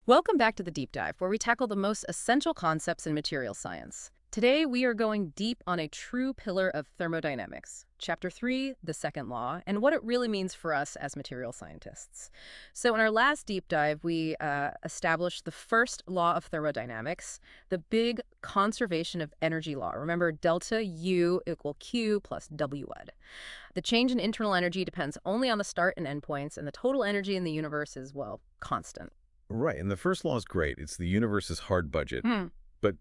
Welcome back to the Deep Dive, where we tackle the most essential concepts in material science. Today, we are going deep on a true pillar of thermodynamics, Chapter 3, the Second Law, and what it really means for us as material scientists. So in our last deep dive, we established the first law of thermodynamics, the big conservation of energy law. Remember, delta U equal Q plus WUd. The change in internal energy depends only on the start and end points, and the total energy in the universe is, well, constant. Right, and the first law is great. It's the universe's hard budget. Hmm. But,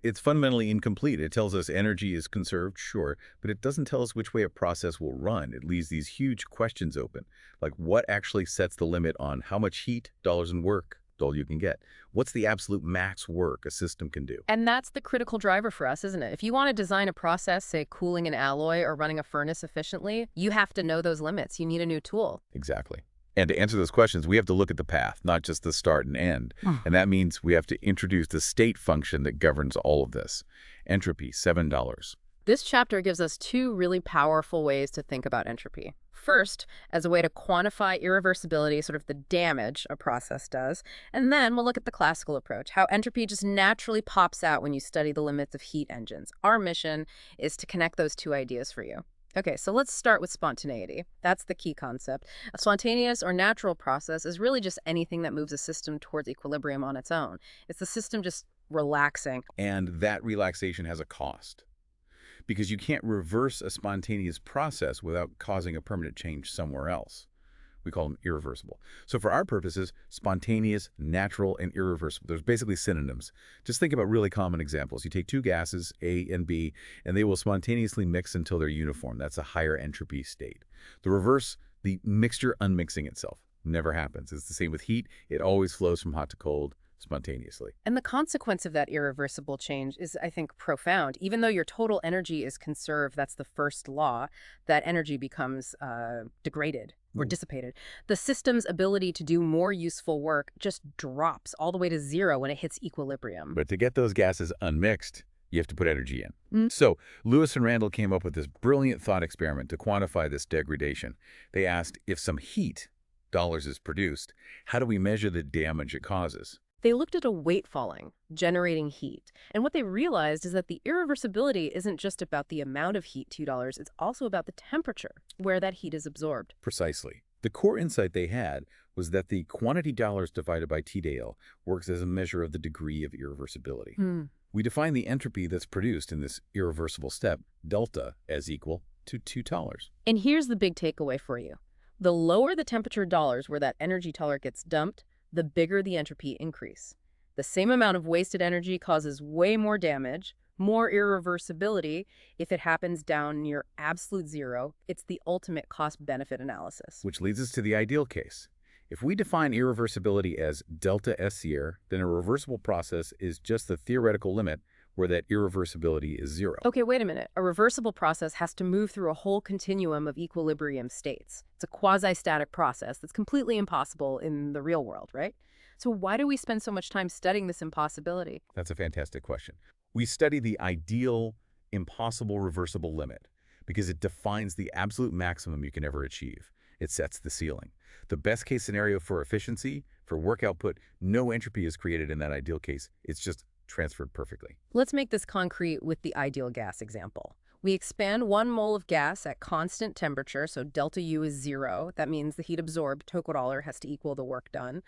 it's fundamentally incomplete. It tells us energy is conserved, sure, but it doesn't tell us which way a process will run. It leaves these huge questions open, like what actually sets the limit on how much heat, dollars, and work you can get? What's the absolute max work a system can do? And that's the critical driver for us, isn't it? If you want to design a process, say cooling an alloy or running a furnace efficiently, you have to know those limits. You need a new tool. Exactly. And to answer those questions, we have to look at the path, not just the start and end. And that means we have to introduce the state function that governs all of this. Entropy, $7. This chapter gives us two really powerful ways to think about entropy. First, as a way to quantify irreversibility, sort of the damage a process does. And then we'll look at the classical approach, how entropy just naturally pops out when you study the limits of heat engines. Our mission is to connect those two ideas for you. Okay, so let's start with spontaneity. That's the key concept. A spontaneous or natural process is really just anything that moves a system towards equilibrium on its own. It's the system just relaxing. And that relaxation has a cost, because you can't reverse a spontaneous process without causing a permanent change somewhere else. We call them irreversible. So for our purposes, spontaneous, natural, and irreversible, there's basically synonyms. Just think about really common examples. You take two gases, A and B, and they will spontaneously mix until they're uniform. That's a higher entropy state. The reverse, the mixture unmixing itself, never happens. It's the same with heat. It always flows from hot to cold spontaneously. And the consequence of that irreversible change is, I think, profound. Even though your total energy is conserved, that's the first law, that energy becomes degraded or dissipated. The system's ability to do more useful work just drops all the way to zero when it hits equilibrium. But to get those gases unmixed, you have to put energy in. So Lewis and Randall came up with this brilliant thought experiment to quantify this degradation. They asked, if some heat, dollars, is produced, how do we measure the damage it causes? They looked at a weight falling, generating heat. And what they realized is that the irreversibility isn't just about the amount of heat, $2, it's also about the temperature where that heat is absorbed. Precisely. The core insight they had was that the quantity dollars divided by T-Dale works as a measure of the degree of irreversibility. We define the entropy that's produced in this irreversible step, delta, as equal to $2. And here's the big takeaway for you. The lower the temperature dollars where that energy dollar gets dumped, the bigger the entropy increase. The same amount of wasted energy causes way more damage, more irreversibility. If it happens down near absolute zero, it's the ultimate cost-benefit analysis. Which leads us to the ideal case. If we define irreversibility as delta S here, then a reversible process is just the theoretical limit where that irreversibility is zero. Okay, wait a minute. A reversible process has to move through a whole continuum of equilibrium states. It's a quasi-static process that's completely impossible in the real world, right? So why do we spend so much time studying this impossibility? That's a fantastic question. We study the ideal, impossible reversible limit because it defines the absolute maximum you can ever achieve. It sets the ceiling. The best case scenario for efficiency, for work output, no entropy is created in that ideal case. It's just transferred perfectly. Let's make this concrete with the ideal gas example. We expand 1 mole of gas at constant temperature, so delta U is 0. That means the heat absorbed, $2, has to equal the work done.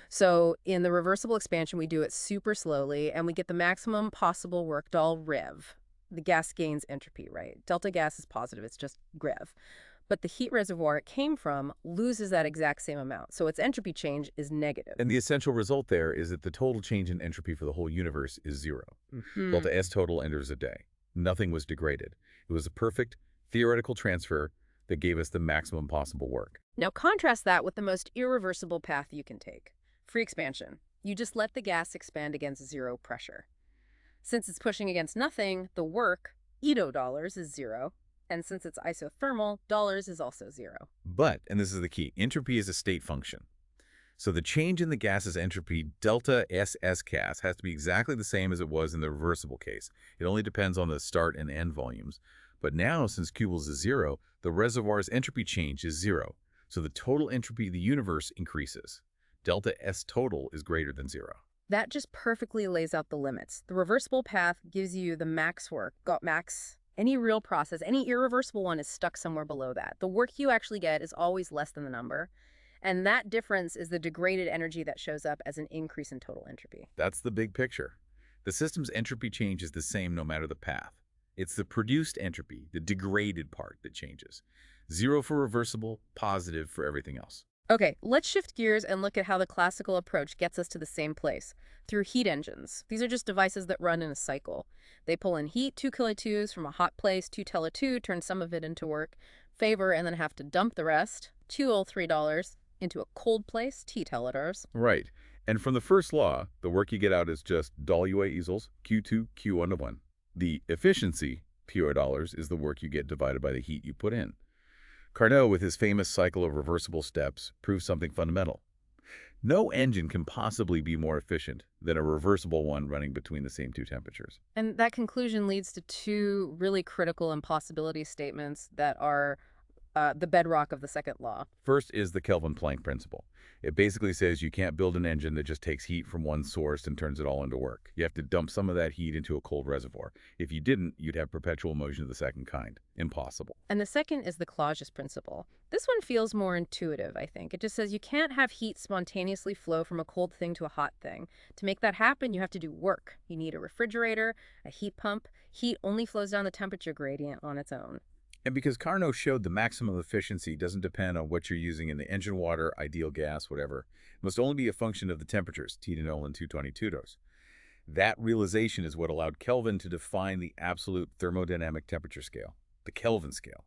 So in the reversible expansion, we do it super slowly, and we get the maximum possible work done, rev. The gas gains entropy, right? Delta gas is positive, it's just rev. But the heat reservoir it came from loses that exact same amount, so its entropy change is negative. And the essential result there is that the total change in entropy for the whole universe is 0. Delta S total enters a day. Nothing was degraded. It was a perfect theoretical transfer that gave us the maximum possible work. Now contrast that with the most irreversible path you can take. Free expansion. You just let the gas expand against zero pressure. Since it's pushing against nothing, the work, $, is 0. And since it's isothermal, dollars is also 0. But, and this is the key, entropy is a state function. So the change in the gas's entropy, delta SS gas, has to be exactly the same as it was in the reversible case. It only depends on the start and end volumes. But now, since Q equals 0, the reservoir's entropy change is 0. So the total entropy of the universe increases. delta S total is greater than 0. That just perfectly lays out the limits. The reversible path gives you the max work. Got max. Any real process, any irreversible one is stuck somewhere below that. The work you actually get is always less than the number. And that difference is the degraded energy that shows up as an increase in total entropy. That's the big picture. The system's entropy change is the same no matter the path. It's the produced entropy, the degraded part, that changes. 0 for reversible, positive for everything else. Okay, let's shift gears and look at how the classical approach gets us to the same place, through heat engines. These are just devices that run in a cycle. They pull in heat, 2 kilojoules, from a hot place, 2 tele2, turn some of it into work, favor, and then have to dump the rest, $2 into a cold place, T teletars. Right. And from the first law, the work you get out is just $UA equals Q2 Q1 of 1. The efficiency, PO dollars, is the work you get divided by the heat you put in. Carnot, with his famous cycle of reversible steps, proves something fundamental. No engine can possibly be more efficient than a reversible one running between the same two temperatures. And that conclusion leads to two really critical impossibility statements that are the bedrock of the second law. First is the Kelvin-Planck principle. It basically says you can't build an engine that just takes heat from one source and turns it all into work. You have to dump some of that heat into a cold reservoir. If you didn't, you'd have perpetual motion of the second kind. Impossible. And the second is the Clausius principle. This one feels more intuitive, I think. It just says you can't have heat spontaneously flow from a cold thing to a hot thing. To make that happen, you have to do work. You need a refrigerator, a heat pump. Heat only flows down the temperature gradient on its own. And because Carnot showed the maximum efficiency doesn't depend on what you're using in the engine water, ideal gas, whatever. It must only be a function of the temperatures, T to 0 and 222°. That realization is what allowed Kelvin to define the absolute thermodynamic temperature scale, the Kelvin scale.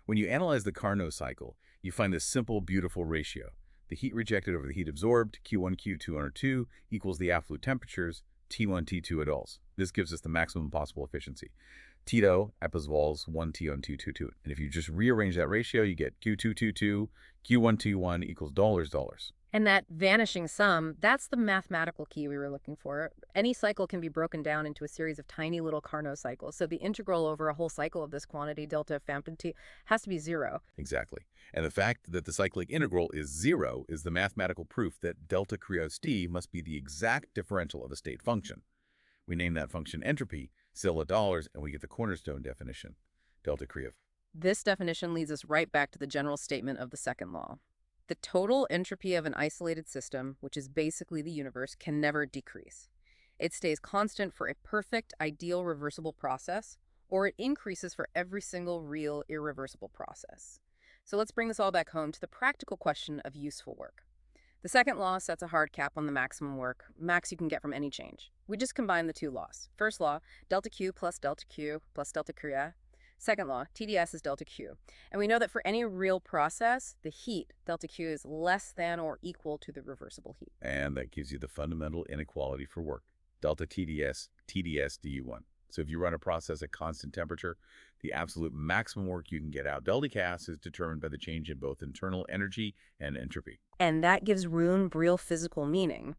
When you analyze the Carnot cycle, you find this simple, beautiful ratio. The heat rejected over the heat absorbed, Q1, Q2 under 2, equals the absolute temperatures, T1, T2 aduls. This gives us the maximum possible efficiency. Tito equals 1 T on 222. And if you just rearrange that ratio, you get Q222, Q1T1 equals dollars. And that vanishing sum, that's the mathematical key we were looking for. Any cycle can be broken down into a series of tiny little Carnot cycles. So the integral over a whole cycle of this quantity, delta phantom T, has to be 0. Exactly. And the fact that the cyclic integral is 0 is the mathematical proof that delta Krios T must be the exact differential of a state function. We name that function entropy, still $, and we get the cornerstone definition, delta Krios. This definition leads us right back to the general statement of the second law. The total entropy of an isolated system, which is basically the universe, can never decrease. It stays constant for a perfect, ideal, reversible process, or it increases for every single real, irreversible process. So let's bring this all back home to the practical question of useful work. The second law sets a hard cap on the maximum work, max you can get from any change. We just combine the two laws. First law, delta Q plus delta Kriya. Second law, TdS is delta Q. And we know that for any real process, the heat, delta Q, is less than or equal to the reversible heat. And that gives you the fundamental inequality for work, delta TdS du1. So if you run a process at constant temperature, the absolute maximum work you can get out, delta Cas, is determined by the change in both internal energy and entropy. And that gives room real physical meaning.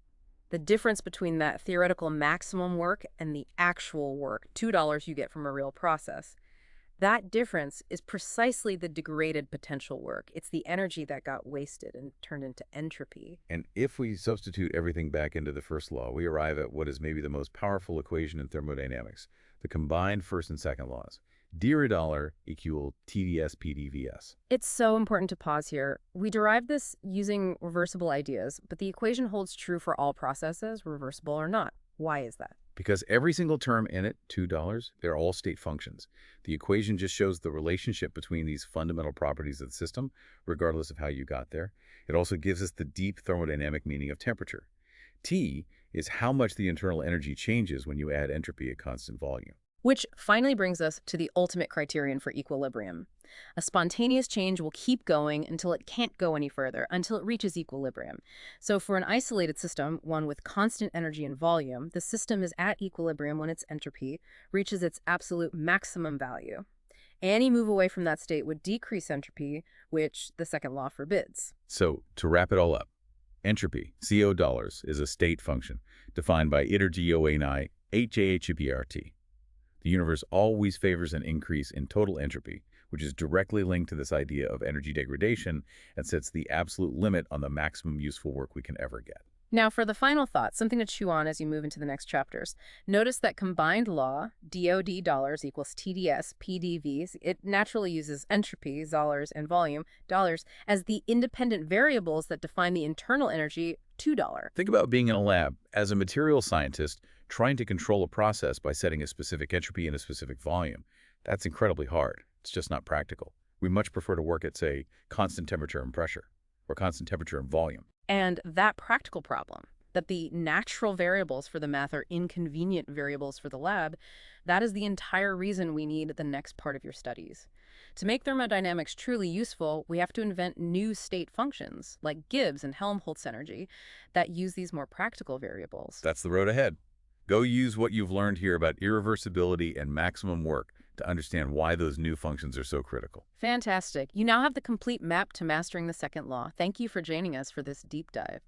The difference between that theoretical maximum work and the actual work, $2 you get from a real process, that difference is precisely the degraded potential work. It's the energy that got wasted and turned into entropy. And if we substitute everything back into the first law, we arrive at what is maybe the most powerful equation in thermodynamics, the combined first and second laws. $, equal TdS PdVs. It's so important to pause here. We derived this using reversible ideas, but the equation holds true for all processes, reversible or not. Why is that? Because every single term in it, $2, they're all state functions. The equation just shows the relationship between these fundamental properties of the system, regardless of how you got there. It also gives us the deep thermodynamic meaning of temperature. T is how much the internal energy changes when you add entropy at constant volume. Which finally brings us to the ultimate criterion for equilibrium. A spontaneous change will keep going until it can't go any further, until it reaches equilibrium. So for an isolated system, one with constant energy and volume, the system is at equilibrium when its entropy reaches its absolute maximum value. Any move away from that state would decrease entropy, which the second law forbids. So to wrap it all up, entropy, $, is a state function defined by HJHPRT. The universe always favors an increase in total entropy, which is directly linked to this idea of energy degradation and sets the absolute limit on the maximum useful work we can ever get. Now, for the final thought, something to chew on as you move into the next chapters. Notice that combined law, DOD dollars equals TDS, PDVs, it naturally uses entropy, dollars, and volume, dollars, as the independent variables that define the internal energy, $2. Think about being in a lab as a material scientist trying to control a process by setting a specific entropy and a specific volume. That's incredibly hard. It's just not practical. We much prefer to work at, say, constant temperature and pressure, or constant temperature and volume. And that practical problem, that the natural variables for the math are inconvenient variables for the lab, that is the entire reason we need the next part of your studies. To make thermodynamics truly useful, we have to invent new state functions, like Gibbs and Helmholtz energy, that use these more practical variables. That's the road ahead. Go use what you've learned here about irreversibility and maximum work to understand why those new functions are so critical. Fantastic. You now have the complete map to mastering the second law. Thank you for joining us for this deep dive.